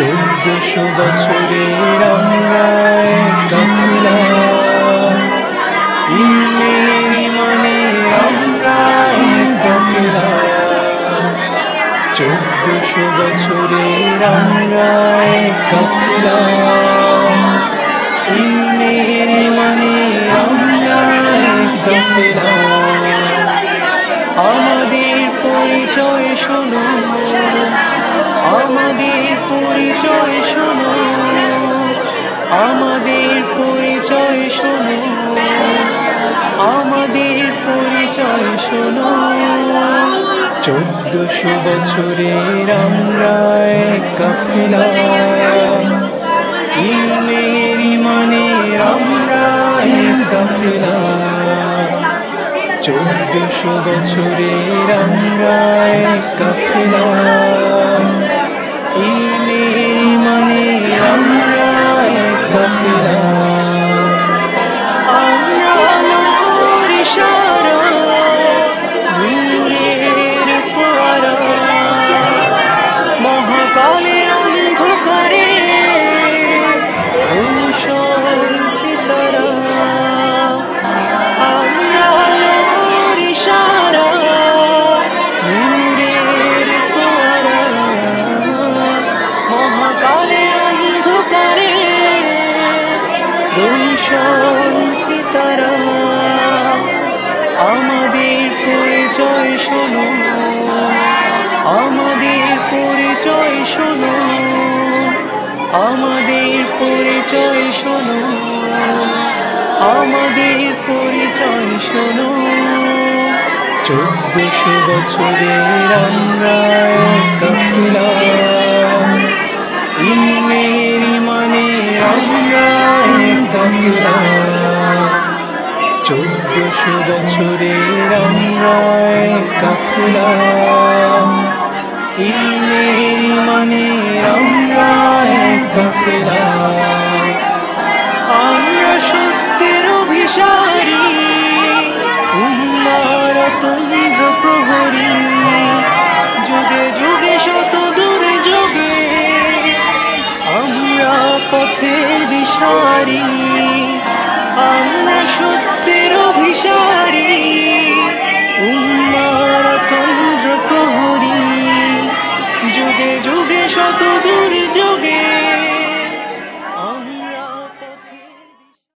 1400 বছরের আমরা এক কাফেলা, ইমানের ইমানে আমরা এক কাফেলা। 1400 বছরের আমরা এক কাফেলা, ইমানের ইমানে আমরা এক কাফেলা। আমাদের পরিচয় শোনো, আমাদের পরিচয় শোনো, আমাদের পরিচয় শোনো, আমাদের পরিচয় শোনো। 1400 বছরের আমরা এক কাফেলা, ইলমের ইমানের আমরা এক কাফেলা। 1400 বছরের আমরা এক কাফেলা, ইলমের ইমানের আমরা এক কাফেলা। আমরা আলোর ইশারা, নূরের ফোয়ারা, মহাকালের অন্ধকারে রোশন সিতারা। আমরা আলোর ইশারা, নূরের ফোয়ারা, মহাকালের অন্ধকারে রোশন সিতারা। আমাদের পরিচয় শোনো, আমাদের পরিচয় শোনো, আমাদের পরিচয় শোনো, আমাদের পরিচয় শোনো। 1400 বছরের আমরা এক কাফেলা, ইলমের ইমানের আমরা এক কাফেলা। 1400 বছরের আমরা এক কাফেলা, ইলমের ইমানের আমরা এক কাফেলা। আমরা সত্যের অভিসারী, উম্মার তন্দ্র প্রহরী, যুগে যুগে শত দুর্যোগে আমরা পথের দিশারি। আমরা সত্য